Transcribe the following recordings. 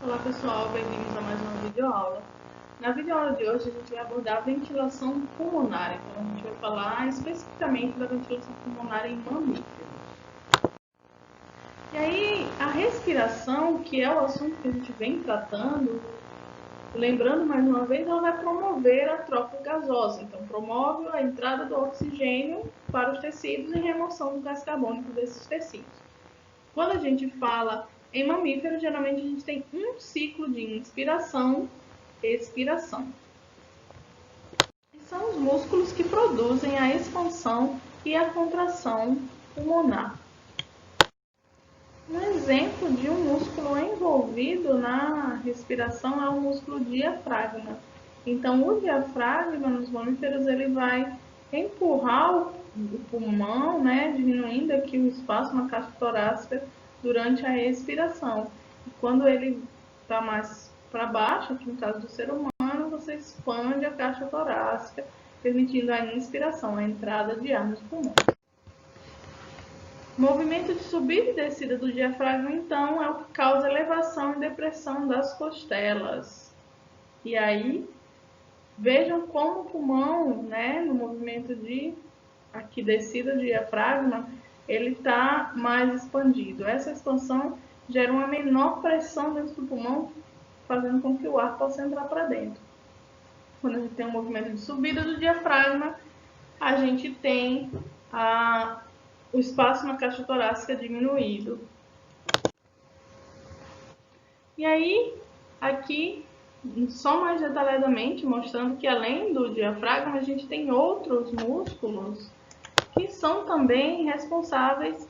Olá pessoal, bem-vindos a mais uma videoaula. Na videoaula de hoje a gente vai abordar a ventilação pulmonar, então a gente vai falar especificamente da ventilação pulmonar em mamíferos. E aí, a respiração, que é o assunto que a gente vem tratando, lembrando mais uma vez, ela vai promover a troca gasosa, então promove a entrada do oxigênio para os tecidos e remoção do gás carbônico desses tecidos. Quando a gente fala em mamíferos, geralmente a gente tem um ciclo de inspiração e expiração. E são os músculos que produzem a expansão e a contração pulmonar. Um exemplo de um músculo envolvido na respiração é o músculo diafragma. Então, o diafragma nos mamíferos ele vai empurrar o pulmão, né, diminuindo aqui o espaço na caixa torácica durante a expiração. E quando ele está mais para baixo, aqui no caso do ser humano, você expande a caixa torácica, permitindo a inspiração, a entrada de ar nos pulmões. O movimento de subida e descida do diafragma, então, é o que causa elevação e depressão das costelas. E aí, vejam como o pulmão, né, no movimento de aqui descida do diafragma, ele está mais expandido. Essa expansão gera uma menor pressão dentro do pulmão, fazendo com que o ar possa entrar para dentro. Quando a gente tem um movimento de subida do diafragma, a gente tem o espaço na caixa torácica diminuído. E aí, aqui, só mais detalhadamente, mostrando que além do diafragma, a gente tem outros músculos que são também responsáveis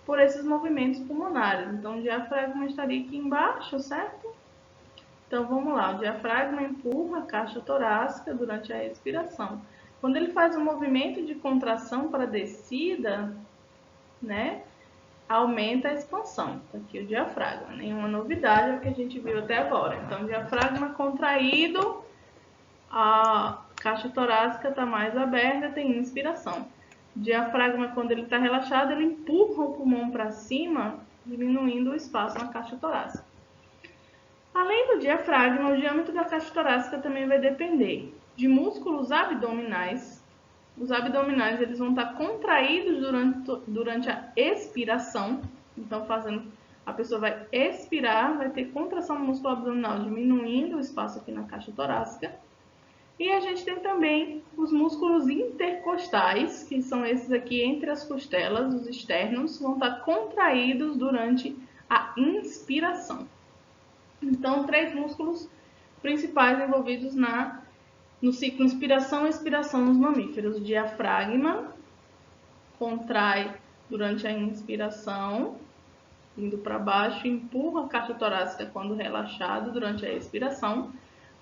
por esses movimentos pulmonares. Então, o diafragma estaria aqui embaixo, certo? Então, vamos lá. O diafragma empurra a caixa torácica durante a expiração. Quando ele faz um movimento de contração para descida, né, aumenta a expansão. Tá aqui o diafragma. Nenhuma novidade é o que a gente viu até agora. Então, o diafragma contraído, a caixa torácica está mais aberta, tem inspiração. O diafragma, quando ele está relaxado, ele empurra o pulmão para cima, diminuindo o espaço na caixa torácica. Além do diafragma, o diâmetro da caixa torácica também vai depender de músculos abdominais. Os abdominais eles vão estar contraídos durante a expiração, então a pessoa vai expirar, vai ter contração do músculo abdominal, diminuindo o espaço aqui na caixa torácica. E a gente tem também os músculos intercostais, que são esses aqui entre as costelas, os externos, vão estar contraídos durante a inspiração. Então, 3 músculos principais envolvidos no ciclo inspiração e expiração nos mamíferos. O diafragma contrai durante a inspiração, indo para baixo, empurra a caixa torácica quando relaxado durante a expiração.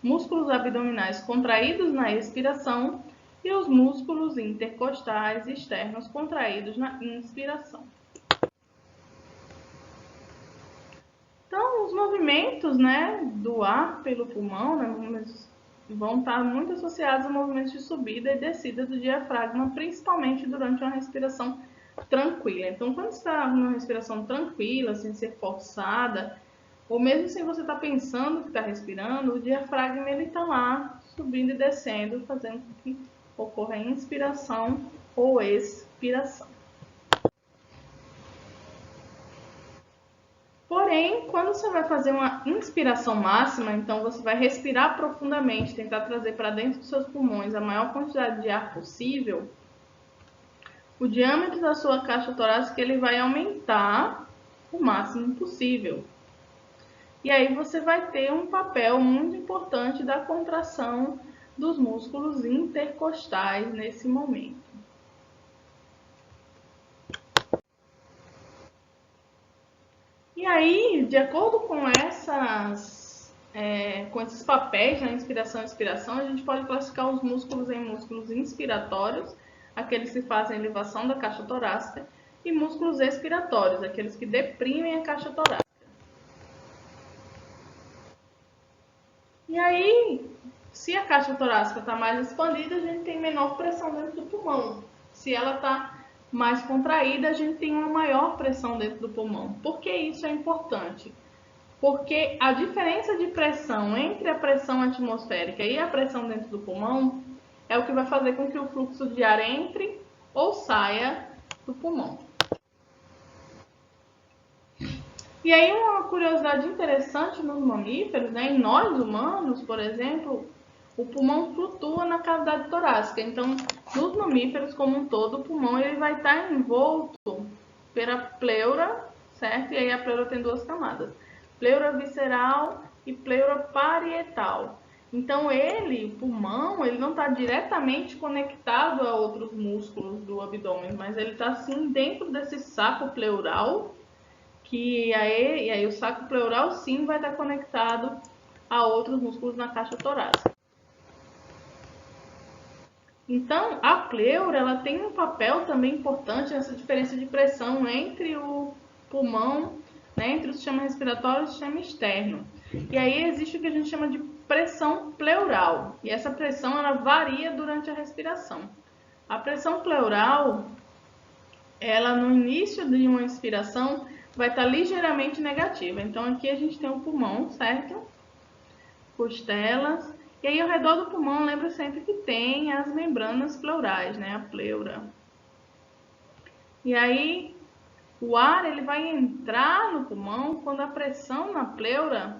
Músculos abdominais contraídos na expiração e os músculos intercostais externos contraídos na inspiração. Então, os movimentos, né, do ar pelo pulmão, né, vão estar muito associados a movimentos de subida e descida do diafragma, principalmente durante uma respiração tranquila. Então, quando você está numa respiração tranquila, sem ser forçada, ou mesmo sem você estar pensando que está respirando, o diafragma ele está lá subindo e descendo, fazendo com que ocorra inspiração ou expiração. Porém, quando você vai fazer uma inspiração máxima, então você vai respirar profundamente, tentar trazer para dentro dos seus pulmões a maior quantidade de ar possível, o diâmetro da sua caixa torácica ele vai aumentar o máximo possível. E aí você vai ter um papel muito importante da contração dos músculos intercostais nesse momento. E aí, de acordo com esses papéis na inspiração e expiração, a gente pode classificar os músculos em músculos inspiratórios, aqueles que fazem elevação da caixa torácica, e músculos expiratórios, aqueles que deprimem a caixa torácica. E aí, se a caixa torácica está mais expandida, a gente tem menor pressão dentro do pulmão. Se ela está mais contraída, a gente tem uma maior pressão dentro do pulmão. Por que isso é importante? Porque a diferença de pressão entre a pressão atmosférica e a pressão dentro do pulmão é o que vai fazer com que o fluxo de ar entre ou saia do pulmão. E aí uma curiosidade interessante nos mamíferos, né? Em nós humanos, por exemplo, o pulmão flutua na cavidade torácica. Então, nos mamíferos como um todo, o pulmão ele vai estar envolto pela pleura, certo? E aí a pleura tem duas camadas, pleura visceral e pleura parietal. Então, o pulmão, ele não está diretamente conectado a outros músculos do abdômen, mas ele está sim dentro desse saco pleural, e aí o saco pleural sim vai estar conectado a outros músculos na caixa torácica. Então, a pleura ela tem um papel também importante nessa diferença de pressão entre o pulmão, né, entre o sistema respiratório e o sistema externo. E aí existe o que a gente chama de pressão pleural. E essa pressão ela varia durante a respiração. A pressão pleural, ela no início de uma inspiração vai estar ligeiramente negativa. Então aqui a gente tem o pulmão, certo? Costelas. E aí ao redor do pulmão, lembra sempre que tem as membranas pleurais, né? A pleura. E aí o ar ele vai entrar no pulmão quando a pressão na pleura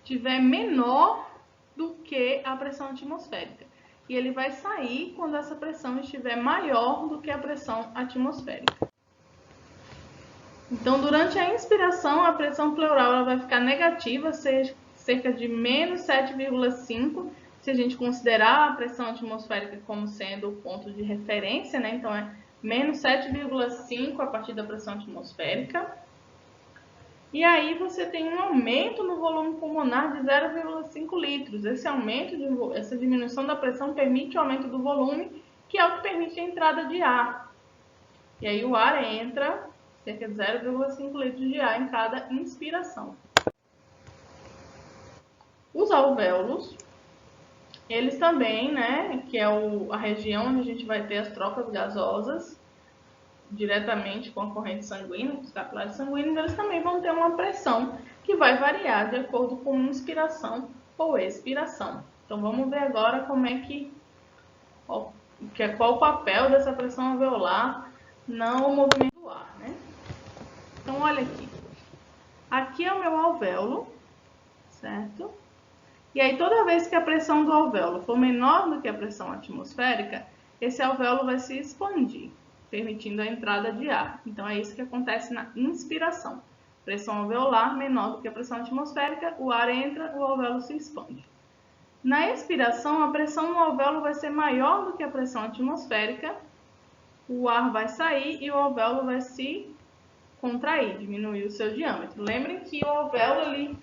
estiver menor do que a pressão atmosférica. E ele vai sair quando essa pressão estiver maior do que a pressão atmosférica. Então, durante a inspiração, a pressão pleural ela vai ficar negativa, cerca de menos 7,5, se a gente considerar a pressão atmosférica como sendo o ponto de referência, né? Então, é menos 7,5 a partir da pressão atmosférica. E aí você tem um aumento no volume pulmonar de 0,5 litros. Essa diminuição da pressão permite o aumento do volume, que é o que permite a entrada de ar. E aí o ar entra cerca de 0,5 litros de ar em cada inspiração. Os alvéolos, eles também, né, que é a região onde a gente vai ter as trocas gasosas diretamente com a corrente sanguínea, com os capilares sanguíneos, eles também vão ter uma pressão que vai variar de acordo com inspiração ou expiração. Então vamos ver agora qual o papel dessa pressão alveolar no movimento do ar, né? Então olha aqui. Aqui é o meu alvéolo, certo? E aí toda vez que a pressão do alvéolo for menor do que a pressão atmosférica, esse alvéolo vai se expandir, permitindo a entrada de ar. Então é isso que acontece na inspiração. Pressão alveolar menor do que a pressão atmosférica, o ar entra, o alvéolo se expande. Na expiração, a pressão no alvéolo vai ser maior do que a pressão atmosférica, o ar vai sair e o alvéolo vai se contrair, diminuir o seu diâmetro. Lembrem que o alvéolo ali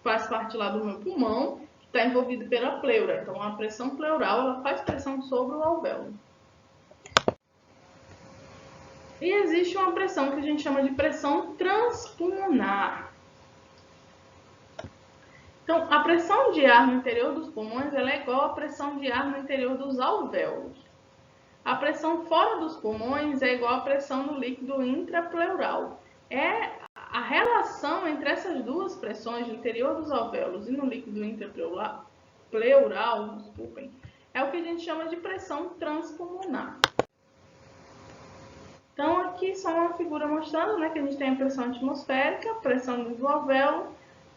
faz parte lá do meu pulmão, que está envolvido pela pleura. Então, a pressão pleural ela faz pressão sobre o alvéolo. E existe uma pressão que a gente chama de pressão transpulmonar. Então, a pressão de ar no interior dos pulmões ela é igual à pressão de ar no interior dos alvéolos. A pressão fora dos pulmões é igual à pressão no líquido intrapleural. A relação entre essas duas pressões no interior dos alvéolos e no líquido intrapleural, é o que a gente chama de pressão transpulmonar. Então, aqui só uma figura mostrando, né, que a gente tem a pressão atmosférica, pressão do alvéolo,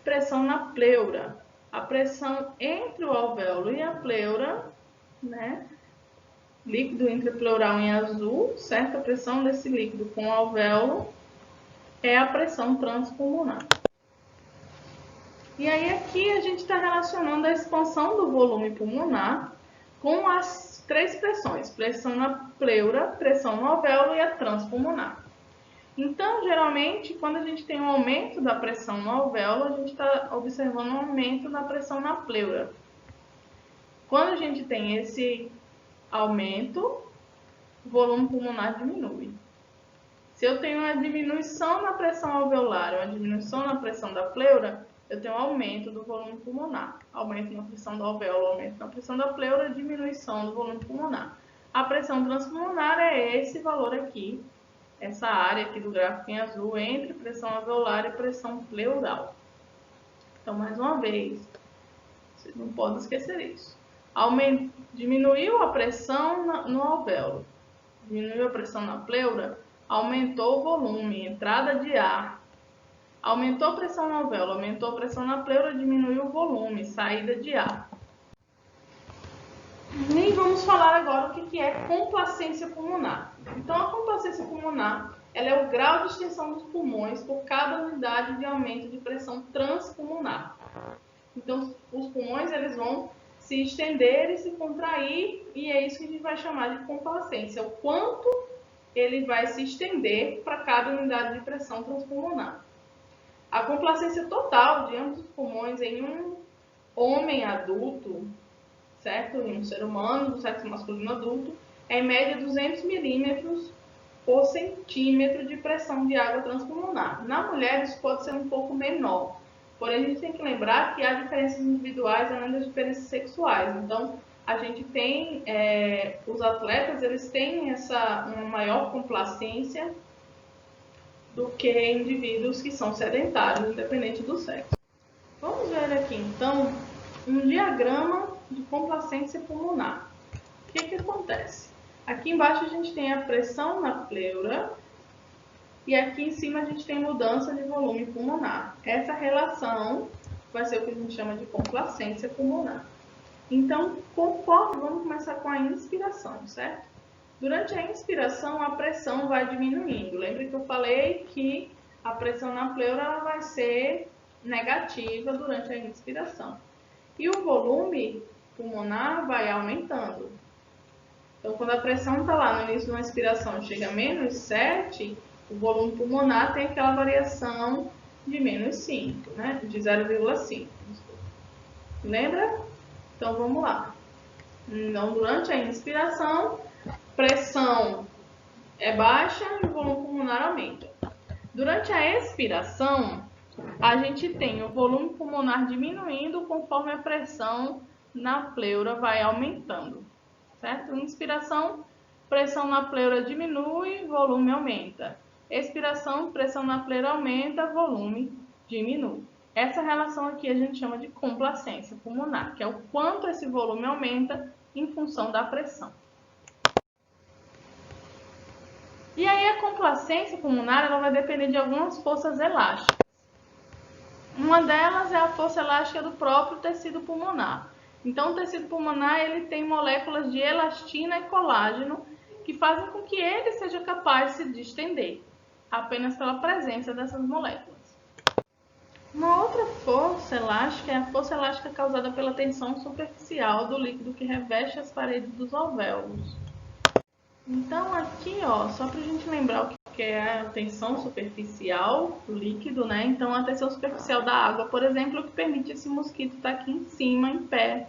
pressão na pleura. A pressão entre o alvéolo e a pleura, né, líquido intrapleural em azul, certo? A pressão desse líquido com o alvéolo é a pressão transpulmonar. E aí aqui a gente está relacionando a expansão do volume pulmonar com as três pressões, pressão na pleura, pressão no alvéolo e a transpulmonar. Então, geralmente, quando a gente tem um aumento da pressão no alvéolo, a gente está observando um aumento da pressão na pleura. Quando a gente tem esse aumento, o volume pulmonar diminui. Se eu tenho uma diminuição na pressão alveolar, uma diminuição na pressão da pleura, eu tenho um aumento do volume pulmonar. Aumento na pressão do alvéolo, aumento na pressão da pleura, diminuição do volume pulmonar. A pressão transpulmonar é esse valor aqui, essa área aqui do gráfico em azul, entre pressão alveolar e pressão pleural. Então, mais uma vez, vocês não podem esquecer isso. Diminuiu a pressão no alvéolo, diminuiu a pressão na pleura, aumentou o volume, entrada de ar. Aumentou a pressão no alvéolo, aumentou a pressão na pleura, diminuiu o volume, saída de ar. E vamos falar agora o que é complacência pulmonar. Então, a complacência pulmonar ela é o grau de extensão dos pulmões por cada unidade de aumento de pressão transpulmonar. Então, os pulmões eles vão se estender e se contrair, e é isso que a gente vai chamar de complacência, o quanto ele vai se estender para cada unidade de pressão transpulmonar. A complacência total de ambos os pulmões em um homem adulto, certo? Em um ser humano do sexo masculino adulto, é em média 200 milímetros por centímetro de pressão de água transpulmonar. Na mulher isso pode ser um pouco menor, porém a gente tem que lembrar que há diferenças individuais além das diferenças sexuais. Então a gente tem, os atletas eles têm uma maior complacência do que indivíduos que são sedentários, independente do sexo. Vamos ver aqui então um diagrama de complacência pulmonar. O que acontece? Aqui embaixo a gente tem a pressão na pleura e aqui em cima a gente tem mudança de volume pulmonar. Essa relação vai ser o que a gente chama de complacência pulmonar. Então, vamos começar com a inspiração, certo? Durante a inspiração, a pressão vai diminuindo. Lembra que eu falei que a pressão na pleura ela vai ser negativa durante a inspiração. E o volume pulmonar vai aumentando. Então, quando a pressão está lá no início de uma inspiração e chega a menos 7, o volume pulmonar tem aquela variação de menos 5, né? De 0,5. Lembra? Então, vamos lá. Então, durante a inspiração, pressão é baixa e o volume pulmonar aumenta. Durante a expiração, a gente tem o volume pulmonar diminuindo conforme a pressão na pleura vai aumentando, certo? Inspiração, pressão na pleura diminui, volume aumenta. Expiração, pressão na pleura aumenta, volume diminui. Essa relação aqui a gente chama de complacência pulmonar, que é o quanto esse volume aumenta em função da pressão. E aí a complacência pulmonar ela vai depender de algumas forças elásticas. Uma delas é a força elástica do próprio tecido pulmonar. Então o tecido pulmonar ele tem moléculas de elastina e colágeno que fazem com que ele seja capaz de se distender, apenas pela presença dessas moléculas. Uma outra força elástica é a força elástica causada pela tensão superficial do líquido que reveste as paredes dos alvéolos. Então aqui, só para a gente lembrar o que é a tensão superficial do líquido, né? Então a tensão superficial da água, por exemplo, é o que permite esse mosquito estar aqui em cima, em pé,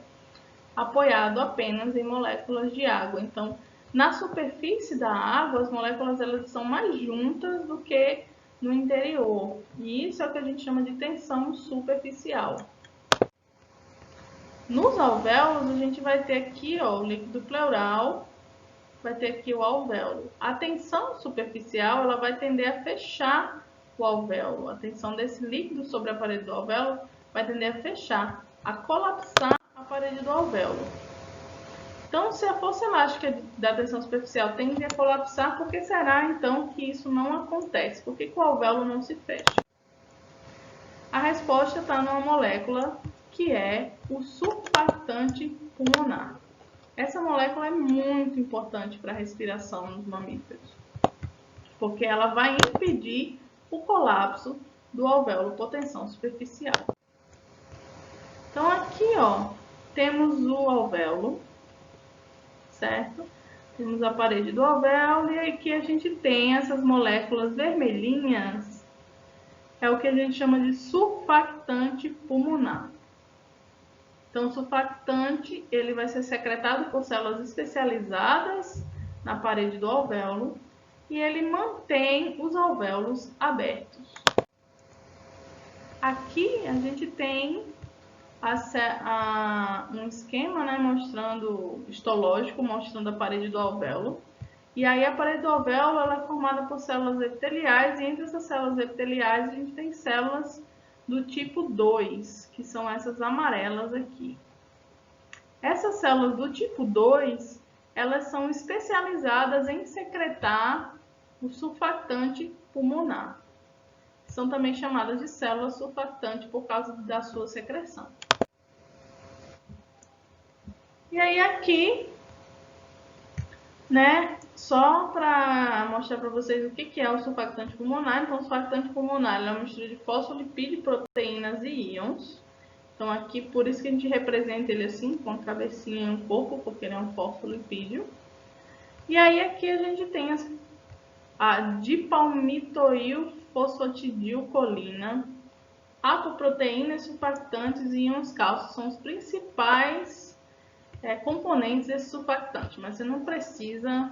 apoiado apenas em moléculas de água. Então, na superfície da água, as moléculas elas são mais juntas do que no interior. E isso é o que a gente chama de tensão superficial. Nos alvéolos, a gente vai ter aqui o líquido pleural, vai ter aqui o alvéolo. A tensão superficial ela vai tender a fechar o alvéolo. A tensão desse líquido sobre a parede do alvéolo vai tender a fechar, a colapsar a parede do alvéolo. Então, se a força elástica da tensão superficial tende a colapsar, por que será então que isso não acontece? Por que o alvéolo não se fecha? A resposta está numa molécula que é o surfactante pulmonar. Essa molécula é muito importante para a respiração nos mamíferos, porque ela vai impedir o colapso do alvéolo por tensão superficial. Então aqui, temos o alvéolo, certo? Temos a parede do alvéolo e aqui a gente tem essas moléculas vermelhinhas, é o que a gente chama de surfactante pulmonar. Então, o surfactante ele vai ser secretado por células especializadas na parede do alvéolo e ele mantém os alvéolos abertos. Aqui a gente tem um esquema, né, histológico, mostrando a parede do alvéolo. E aí a parede do alvéolo ela é formada por células epiteliais e entre essas células epiteliais a gente tem células do tipo 2, que são essas amarelas aqui. Essas células do tipo 2, elas são especializadas em secretar o surfactante pulmonar. São também chamadas de células surfactantes por causa da sua secreção. E aí aqui, né, só para mostrar para vocês o que é o surfactante pulmonar. Então, o surfactante pulmonar é uma mistura de fosfolipídio, proteínas e íons. Então, aqui, por isso que a gente representa ele assim, com a cabecinha e um corpo, porque ele é um fosfolipídio. E aí, aqui a gente tem a dipalmitoilfosfatidilcolina, apoproteínas, surfactantes e íons cálcio. São os principais componentes desse surfactante, mas você não precisa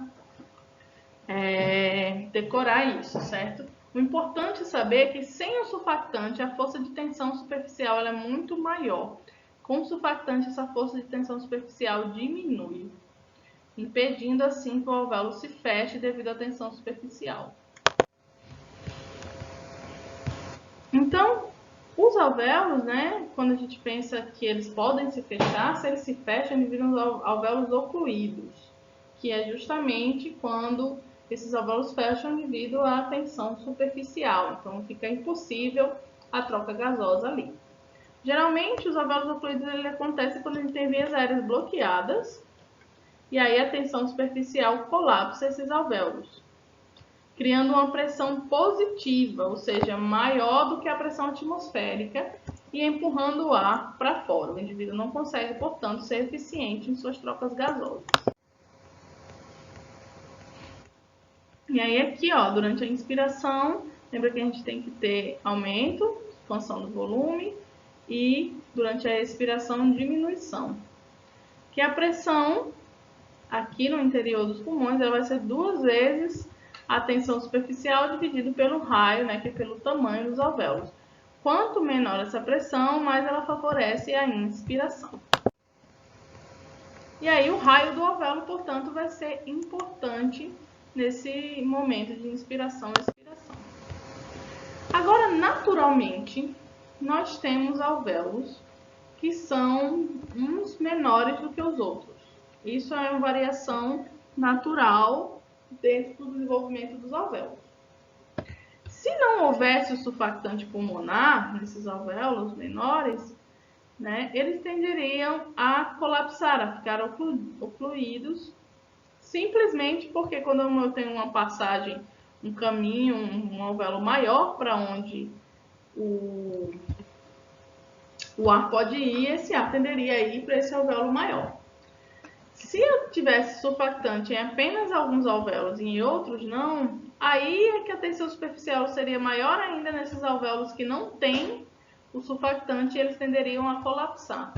decorar isso, certo? O importante é saber que sem o surfactante a força de tensão superficial ela é muito maior. Com o surfactante essa força de tensão superficial diminui, impedindo assim que o alvéolo se feche devido à tensão superficial. Então, os alvéolos, né, quando a gente pensa que eles podem se fechar, se eles se fecham, eles viram alvéolos ocluídos, que é justamente quando esses alvéolos fecham devido à tensão superficial. Então, fica impossível a troca gasosa ali. Geralmente, os alvéolos ocluídos acontecem quando a gente tem vias aéreas bloqueadas, e aí a tensão superficial colapsa esses alvéolos, criando uma pressão positiva, ou seja, maior do que a pressão atmosférica, e empurrando o ar para fora. O indivíduo não consegue, portanto, ser eficiente em suas trocas gasosas. E aí aqui, ó, durante a inspiração, lembra que a gente tem que ter aumento, expansão do volume, e durante a expiração, diminuição. Que a pressão aqui no interior dos pulmões ela vai ser 2 vezes a tensão superficial dividido pelo raio, né, que é pelo tamanho dos alvéolos. Quanto menor essa pressão, mais ela favorece a inspiração. E aí o raio do alvéolo, portanto, vai ser importante nesse momento de inspiração e expiração. Agora, naturalmente, nós temos alvéolos que são uns menores do que os outros. Isso é uma variação natural dentro do desenvolvimento dos alvéolos. Se não houvesse o surfactante pulmonar nesses alvéolos menores, né, eles tenderiam a colapsar, a ficar ocluídos, simplesmente porque quando eu tenho uma passagem, um caminho, um alvéolo maior para onde o ar pode ir, esse ar tenderia a ir para esse alvéolo maior. Se eu tivesse surfactante em apenas alguns alvéolos e em outros não, aí é que a tensão superficial seria maior ainda nesses alvéolos que não têm o surfactante e eles tenderiam a colapsar.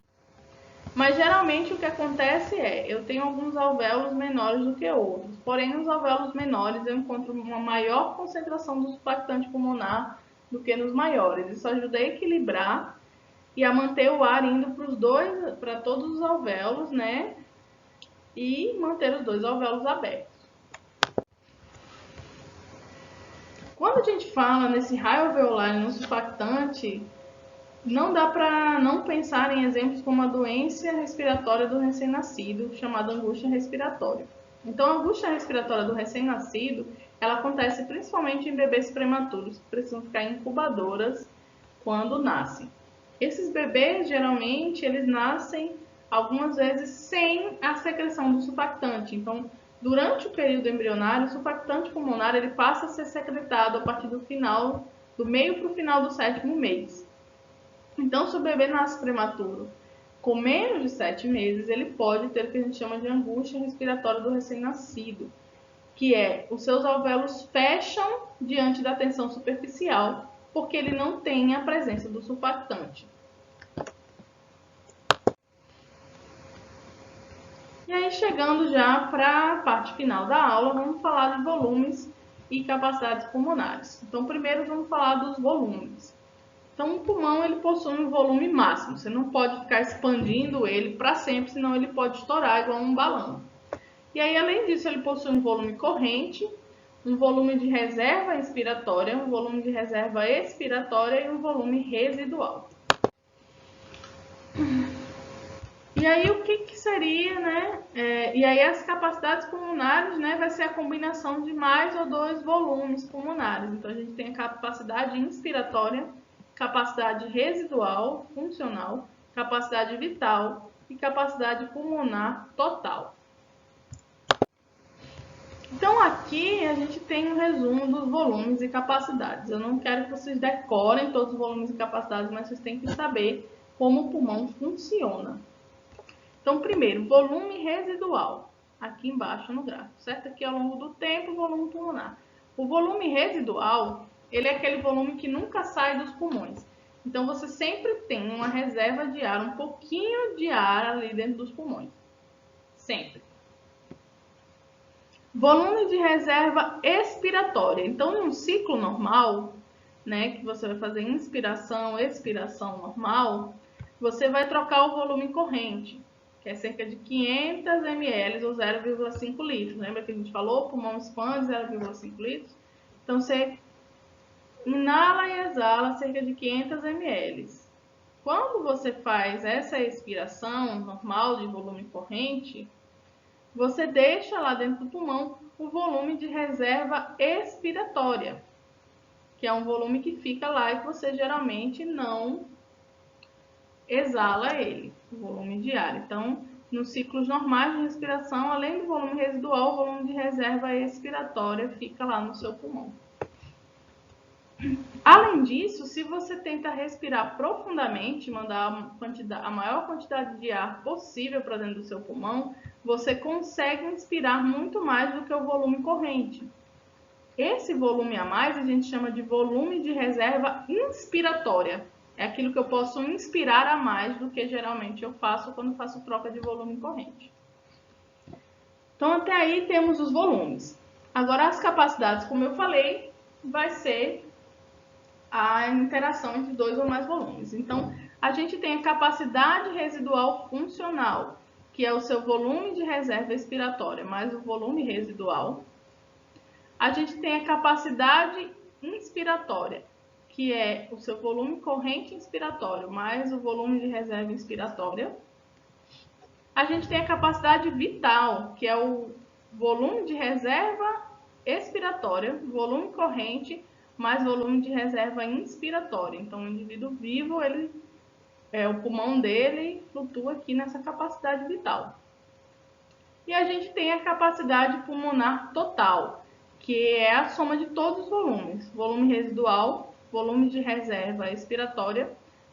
Mas geralmente o que acontece é, eu tenho alguns alvéolos menores do que outros, porém nos alvéolos menores eu encontro uma maior concentração do surfactante pulmonar do que nos maiores. Isso ajuda a equilibrar e a manter o ar indo para todos os alvéolos, né? E manter os 2 alvéolos abertos. Quando a gente fala nesse raio alveolar e no surfactante, não dá para não pensar em exemplos como a doença respiratória do recém-nascido, chamada angústia respiratória. Então, a angústia respiratória do recém-nascido, ela acontece principalmente em bebês prematuros, que precisam ficar em incubadoras quando nascem. Esses bebês, geralmente, eles nascem algumas vezes sem a secreção do surfactante. Então, durante o período embrionário, o surfactante pulmonar ele passa a ser secretado a partir do meio para o final do 7º mês. Então, se o bebê nasce prematuro com menos de 7 meses, ele pode ter o que a gente chama de angústia respiratória do recém-nascido, que é os seus alvéolos fecham diante da tensão superficial, porque ele não tem a presença do surfactante. E aí, chegando já para a parte final da aula, vamos falar de volumes e capacidades pulmonares. Então, primeiro vamos falar dos volumes. Então, o pulmão ele possui um volume máximo. Você não pode ficar expandindo ele para sempre, senão ele pode estourar igual um balão. E aí, além disso, ele possui um volume corrente, um volume de reserva inspiratória, um volume de reserva expiratória e um volume residual. E aí o que seria, né? E aí as capacidades pulmonares, né, vai ser a combinação de mais ou dois volumes pulmonares. Então a gente tem a capacidade inspiratória, capacidade residual, funcional, capacidade vital e capacidade pulmonar total. Então aqui a gente tem um resumo dos volumes e capacidades. Eu não quero que vocês decorem todos os volumes e capacidades, mas vocês têm que saber como o pulmão funciona. Então, primeiro, volume residual, aqui embaixo no gráfico, certo? Aqui ao longo do tempo, o volume pulmonar. O volume residual, ele é aquele volume que nunca sai dos pulmões. Então, você sempre tem uma reserva de ar, um pouquinho de ar ali dentro dos pulmões. Sempre. Volume de reserva expiratória. Então, num ciclo normal, né, que você vai fazer inspiração, expiração normal, você vai trocar o volume corrente, que é cerca de 500 ml ou 0,5 litros. Lembra que a gente falou? O pulmão expande 0,5 litros. Então, você inala e exala cerca de 500 ml. Quando você faz essa expiração normal de volume corrente, você deixa lá dentro do pulmão o volume de reserva expiratória, que é um volume que fica lá e que você geralmente não exala ele, o volume de ar. Então, nos ciclos normais de respiração, além do volume residual, o volume de reserva expiratória fica lá no seu pulmão. Além disso, se você tenta respirar profundamente, mandar a maior quantidade de ar possível para dentro do seu pulmão, você consegue inspirar muito mais do que o volume corrente. Esse volume a mais a gente chama de volume de reserva inspiratória. É aquilo que eu posso inspirar a mais do que geralmente eu faço quando faço troca de volume corrente. Então, até aí temos os volumes. Agora, as capacidades, como eu falei, vai ser a interação entre dois ou mais volumes. Então, a gente tem a capacidade residual funcional, que é o seu volume de reserva expiratória mais o volume residual. A gente tem a capacidade inspiratória, que é o seu volume corrente inspiratório mais o volume de reserva inspiratória. A gente tem a capacidade vital, que é o volume de reserva expiratória, volume corrente mais volume de reserva inspiratória. Então, o indivíduo vivo, o pulmão dele flutua aqui nessa capacidade vital. E a gente tem a capacidade pulmonar total, que é a soma de todos os volumes. Volume residual, volume de reserva expiratória,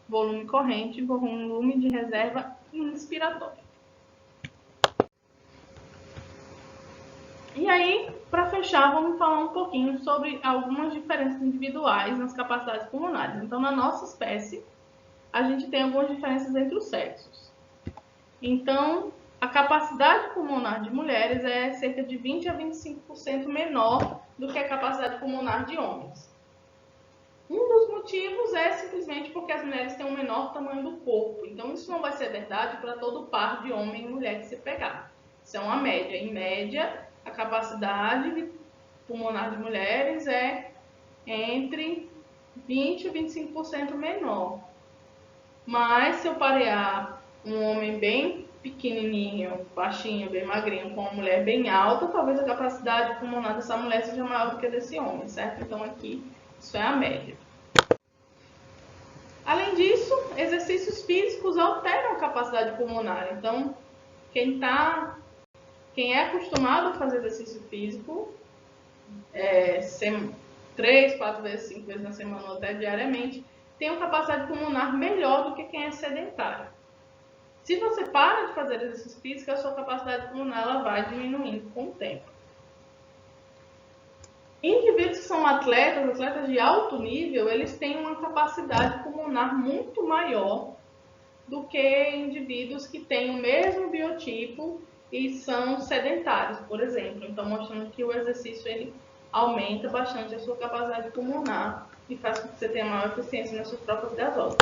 volume corrente, volume de reserva inspiratória. E aí, para fechar, vamos falar um pouquinho sobre algumas diferenças individuais nas capacidades pulmonares. Então, na nossa espécie, a gente tem algumas diferenças entre os sexos. Então, a capacidade pulmonar de mulheres é cerca de 20 a 25% menor do que a capacidade pulmonar de homens. Um dos motivos é simplesmente porque as mulheres têm um menor tamanho do corpo. Então, isso não vai ser verdade para todo par de homem e mulher que se pegar. Isso é uma média. Em média, a capacidade pulmonar de mulheres é entre 20 e 25% menor. Mas se eu parear um homem bem pequenininho, baixinho, bem magrinho, com uma mulher bem alta, talvez a capacidade pulmonar dessa mulher seja maior do que a desse homem, certo? Então aqui, isso é a média. Além disso, exercícios físicos alteram a capacidade pulmonar. Então, quem é acostumado a fazer exercício físico, 3, 4 vezes, 5 vezes na semana ou até diariamente, tem uma capacidade pulmonar melhor do que quem é sedentário. Se você para de fazer exercício físico, a sua capacidade pulmonar ela vai diminuindo com o tempo. Indivíduos que são atletas de alto nível, eles têm uma capacidade pulmonar muito maior do que indivíduos que têm o mesmo biotipo e são sedentários, por exemplo. Então, mostrando que o exercício ele aumenta bastante a sua capacidade pulmonar e faz com que você tenha maior eficiência nas suas trocas gasosas.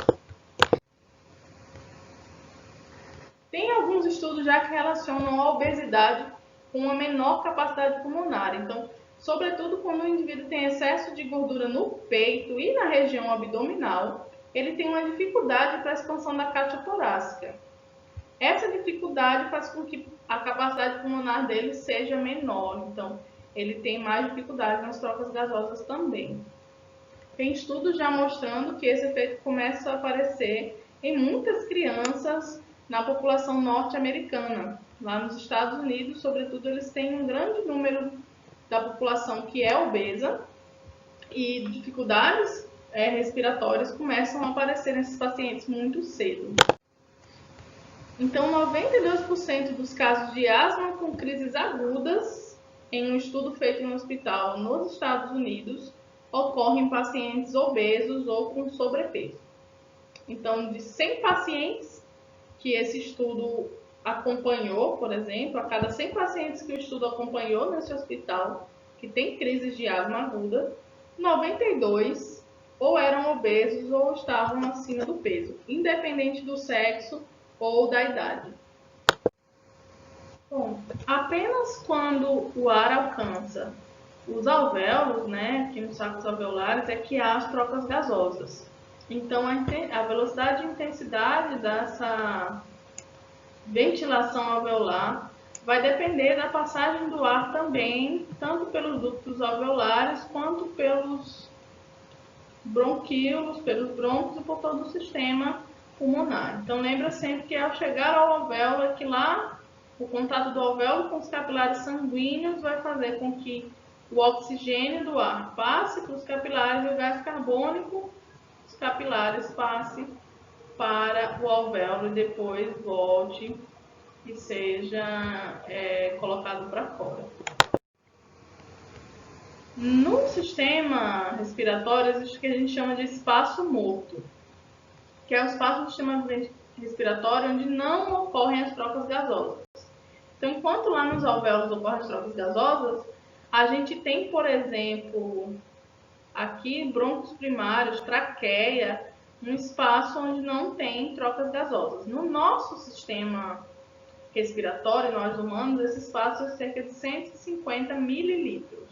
Tem alguns estudos já que relacionam a obesidade com uma menor capacidade pulmonar. Então, sobretudo quando o indivíduo tem excesso de gordura no peito e na região abdominal, ele tem uma dificuldade para a expansão da cápsula torácica. Essa dificuldade faz com que a capacidade pulmonar dele seja menor, então ele tem mais dificuldade nas trocas gasosas também. Tem estudos já mostrando que esse efeito começa a aparecer em muitas crianças na população norte-americana. Lá nos Estados Unidos, sobretudo, eles têm um grande número da população que é obesa e dificuldades respiratórias começam a aparecer nesses pacientes muito cedo. Então, 92% dos casos de asma com crises agudas, em um estudo feito no hospital nos Estados Unidos, ocorrem em pacientes obesos ou com sobrepeso. Então, de 100 pacientes que esse estudo acompanhou, por exemplo, a cada 100 pacientes que o estudo acompanhou nesse hospital, que tem crises de asma aguda, 92 ou eram obesos ou estavam acima do peso, independente do sexo ou da idade. Bom, apenas quando o ar alcança os alvéolos, aqui nos sacos alveolares, é que há as trocas gasosas. Então, a velocidade e intensidade dessa ventilação alveolar vai depender da passagem do ar também, tanto pelos ductos alveolares quanto pelos bronquíolos, pelos brônquios e por todo o sistema pulmonar. Então, lembra sempre que ao chegar ao alvéolo, é que lá o contato do alvéolo com os capilares sanguíneos vai fazer com que o oxigênio do ar passe para os capilares e o gás carbônico dos capilares passe para o alvéolo e depois volte e seja colocado para fora. No sistema respiratório existe o que a gente chama de espaço morto, que é o espaço do sistema respiratório onde não ocorrem as trocas gasosas. Então, enquanto lá nos alvéolos ocorrem as trocas gasosas, a gente tem, por exemplo, aqui brônquios primários, traqueia, um espaço onde não tem trocas gasosas. No nosso sistema respiratório, nós humanos, esse espaço é cerca de 150 mililitros.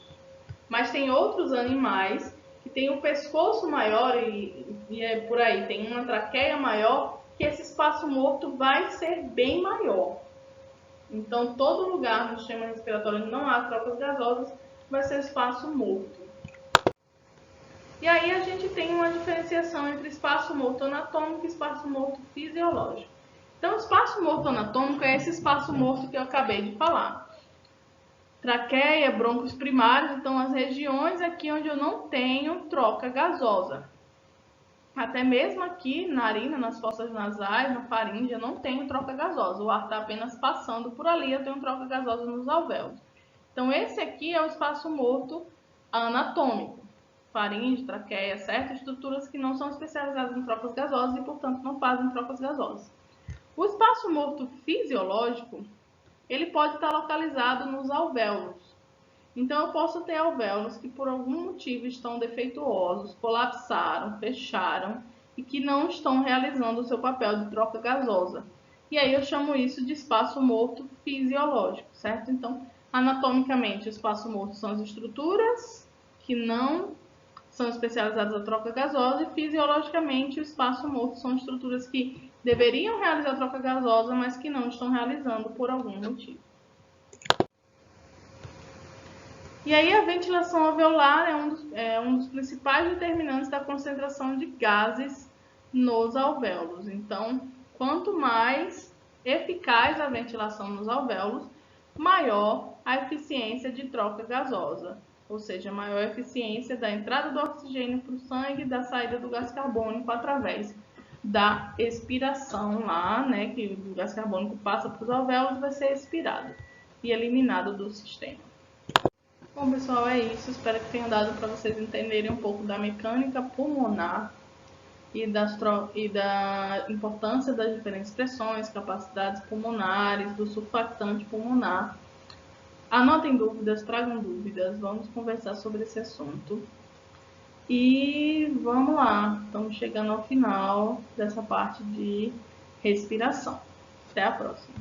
Mas tem outros animais que têm o pescoço maior e é por aí, tem uma traqueia maior, que esse espaço morto vai ser bem maior. Então, todo lugar no sistema respiratório onde não há trocas gasosas vai ser espaço morto. E aí a gente tem uma diferenciação entre espaço morto anatômico e espaço morto fisiológico. Então, o espaço morto anatômico é esse espaço morto que eu acabei de falar. Traqueia, brônquios primários, então as regiões aqui onde eu não tenho troca gasosa. Até mesmo aqui, narina, nas fossas nasais, na faringe, eu não tenho troca gasosa. O ar está apenas passando por ali, eu tenho troca gasosa nos alvéolos. Então, esse aqui é o espaço morto anatômico. Faringe, traqueia, certo? Estruturas que não são especializadas em trocas gasosas e, portanto, não fazem trocas gasosas. O espaço morto fisiológico, ele pode estar localizado nos alvéolos. Então, eu posso ter alvéolos que por algum motivo estão defeituosos, colapsaram, fecharam e que não estão realizando o seu papel de troca gasosa. E aí eu chamo isso de espaço morto fisiológico, certo? Então, anatomicamente, o espaço morto são as estruturas que não são especializadas na troca gasosa e fisiologicamente o espaço morto são estruturas que deveriam realizar a troca gasosa, mas que não estão realizando por algum motivo. E aí a ventilação alveolar é um dos principais determinantes da concentração de gases nos alvéolos. Então, quanto mais eficaz a ventilação nos alvéolos, maior a eficiência de troca gasosa, ou seja, maior a eficiência da entrada do oxigênio para o sangue e da saída do gás carbônico através da expiração lá, que o gás carbônico passa para os alvéolos e vai ser expirado e eliminado do sistema. Bom, pessoal, é isso. Espero que tenha dado para vocês entenderem um pouco da mecânica pulmonar e da importância das diferentes pressões, capacidades pulmonares, do surfactante pulmonar. Anotem dúvidas, tragam dúvidas, vamos conversar sobre esse assunto. E vamos lá, estamos chegando ao final dessa parte de respiração. Até a próxima.